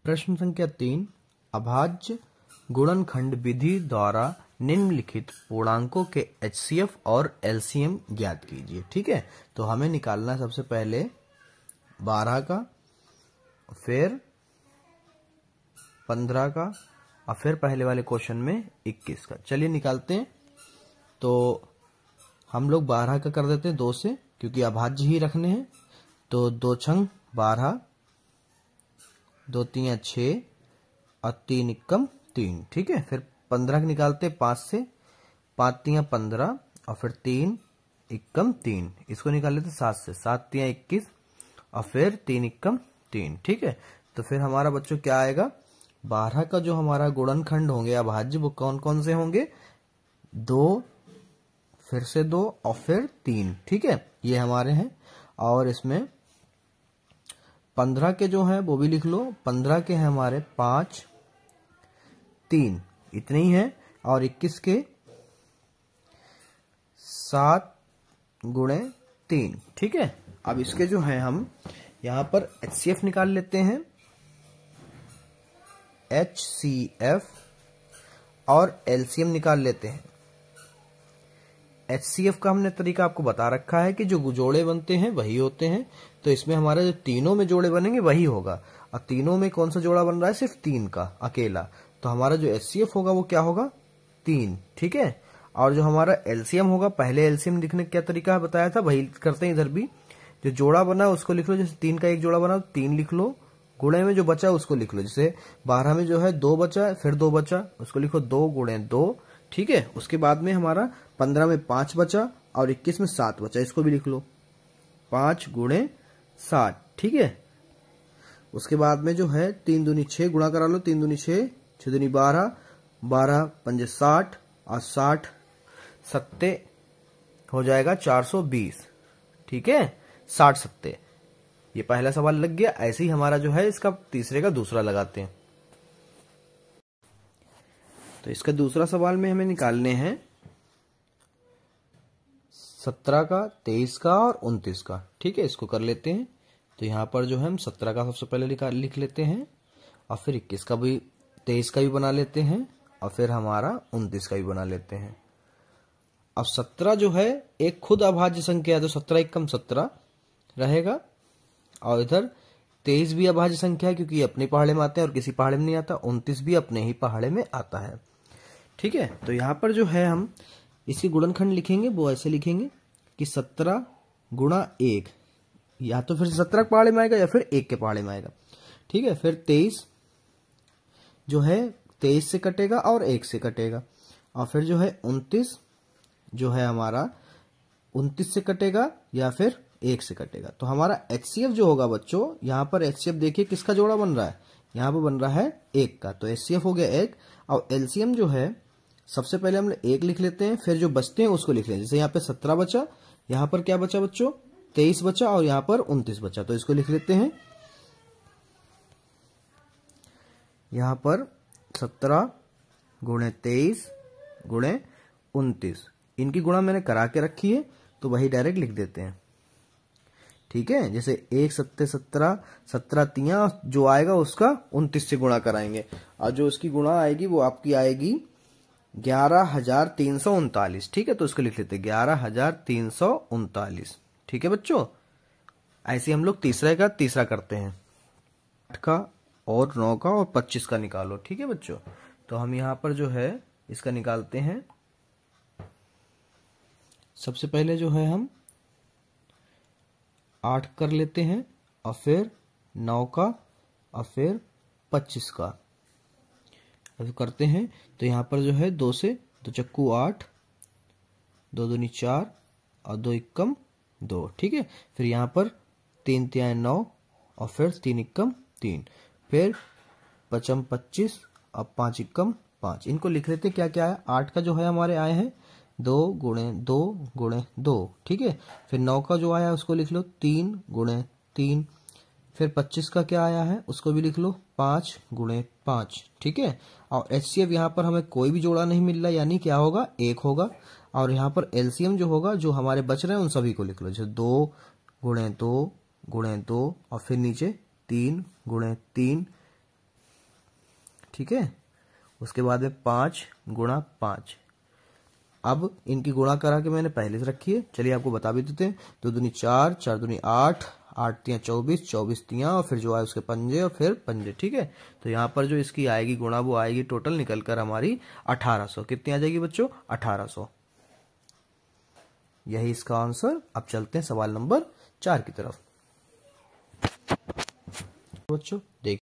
प्रश्न संख्या 3, अभाज्य गुणनखंड विधि द्वारा निम्नलिखित पूर्णांकों के एचसीएफ और एलसीएम ज्ञात कीजिए। ठीक है, तो हमें निकालना है सबसे पहले 12 का, फिर 15 का और फिर पहले वाले क्वेश्चन में 21 का। चलिए निकालते हैं। तो हम लोग 12 का कर देते हैं 2 से, क्योंकि अभाज्य ही रखने हैं। तो 2 छंग 12, 2 तियां 6 और 3 इक्कम 3। ठीक है, फिर 15 निकालते 5 से, 5 तियां 15 और फिर 3 इक्कम 3। इसको निकाल लेते 7 से, 7 तियां 21 और फिर 3 इक्कम 3। ठीक है, तो फिर हमारा बच्चों क्या आएगा, 12 का जो हमारा गुणनखंड होंगे अभाज्य वो कौन कौन से होंगे, 2, फिर से 2 और फिर 3। ठीक है, ये हमारे हैं। और इसमें 15 के जो हैं वो भी लिख लो। 15 के हैं हमारे 5, 3, इतने ही है। और 21 के 7 गुणे 3। ठीक है, अब इसके जो है हम यहां पर एचसीएफ निकाल लेते हैं, एचसीएफ, और एलसीएम निकाल लेते हैं। एचसीएफ का हमने तरीका आपको बता रखा है कि जो जोड़े बनते हैं वही होते हैं। तो इसमें हमारे जो तीनों में जोड़े बनेंगे वही होगा। और तीनों में कौन सा जोड़ा बन रहा है, सिर्फ 3 का अकेला। तो हमारा जो एचसीएफ होगा वो क्या होगा, 3। ठीक है, और जो हमारा एलसीएम होगा, पहले एलसीएम लिखने का क्या तरीका है बताया था, वही करते हैं इधर भी। जो जोड़ा बना उसको लिख लो, जैसे 3 का एक जोड़ा बना 3 लिख लो, गुणे में जो बचा उसको लिख लो। जैसे 12 में जो है 2 बचा, फिर 2 बचा, उसको लिखो 2 गुणे 2। ठीक है, उसके बाद में हमारा 15 में 5 बचा और 21 में 7 बचा, इसको भी लिख लो 5 गुणे 7। ठीक है, उसके बाद में जो है 3 दूनी 6 गुणा करा लो, 3 दूनी 6, 6 दूनी 12, 12 पंजे 60 और 60 सत्ते हो जाएगा 420। ठीक है, 60 सत्ते। ये पहला सवाल लग गया। ऐसे ही हमारा जो है इसका तीसरे का दूसरा लगाते हैं। तो इसका दूसरा सवाल में हमें निकालने हैं 17 का, 23 का और 29 का। ठीक है, इसको कर लेते हैं। तो यहां पर जो है हम 17 का सबसे पहले लिख लेते हैं और फिर 21 का भी, 23 का भी बना लेते हैं और फिर हमारा 29 का भी बना लेते हैं। अब 17 जो है एक खुद अभाज्य संख्या है, तो 17 इक्कम 17 रहेगा। और इधर 23 भी अभाज्य संख्या है, क्योंकि अपने पहाड़े में आते हैं और किसी पहाड़े में नहीं आता। 29 भी अपने ही पहाड़े में आता है। ठीक है, तो यहां पर जो है हम इसकी गुणनखंड लिखेंगे वो ऐसे लिखेंगे कि 17 गुणा 1, या तो फिर 17 के पहाड़े में आएगा या फिर 1 के पहाड़े में आएगा। ठीक है, फिर 23 जो है 23 से कटेगा और 1 से कटेगा। और फिर जो है 29 जो है हमारा 29 से कटेगा या फिर 1 से कटेगा। तो हमारा एचसीएफ जो होगा बच्चों, यहां पर एचसीएफ देखिए किसका जोड़ा बन रहा है, यहां पर बन रहा है 1 का। तो एचसीएफ हो गया 1। और एलसीएम जो है सबसे पहले हम 1 लिख लेते हैं, फिर जो बचते हैं उसको लिख लेते हैं। जैसे यहाँ पे 17 बचा, यहाँ पर क्या बचा बच्चों, 23 बचा और यहाँ पर 29 बचा। तो इसको लिख लेते हैं, यहाँ पर 17 गुणे 23 गुणे 29, इनकी गुणा मैंने करा के रखी है तो वही डायरेक्ट लिख देते हैं। ठीक है, जैसे 1 सत्ते 17, 17 तियां जो आएगा उसका 29 से गुणा कराएंगे और जो उसकी गुणा आएगी वो आपकी आएगी 11,339। ठीक है, तो इसको लिख लेते हैं 11,339। ठीक है बच्चों, ऐसे हम लोग तीसरा करते हैं। 8 का और 9 का और 25 का निकालो। ठीक है बच्चों, तो हम यहां पर जो है इसका निकालते हैं। सबसे पहले जो है हम 8 कर लेते हैं और फिर 9 का और फिर 25 का करते हैं। तो यहां पर जो है 2 से 2 चक्कू 8, 2 दूनी 4 और 2 इक्कम 2। ठीक है, फिर यहां पर 3 तियां 9 और फिर 3 इक्कम 3, फिर 5 25 और 5 इक्कम 5। इनको लिख लेते क्या क्या है। 8 का जो है हमारे आए हैं 2 गुणे 2 गुणे 2। ठीक है, फिर 9 का जो आया उसको लिख लो 3 गुणे 3। फिर 25 का क्या आया है उसको भी लिख लो 5 गुणे 5। ठीक है, और एचसीएफ यहाँ पर हमें कोई भी जोड़ा नहीं मिल रहा, यानी क्या होगा 1 होगा। और यहाँ पर एलसीएम जो होगा, जो हमारे बच रहे हैं उन सभी को लिख लो, जैसे 2 गुणे 2 गुणे 2 और फिर नीचे 3 गुणे 3, ठीक है। उसके बाद में 5 गुणा 5। अब इनकी गुणा करा के मैंने पहले से रखी है, चलिए आपको बता भी देते हैं। 2 दूनी 4, 4 दूनी 8, 8 तियां 24, 24 तियां और फिर जो आए उसके पंजे और फिर पंजे, ठीक है। तो यहाँ पर जो इसकी आएगी गुणा वो आएगी टोटल निकल कर हमारी 1800। कितनी आ जाएगी बच्चों? 1800। यही इसका आंसर। अब चलते हैं सवाल नंबर 4 की तरफ। बच्चों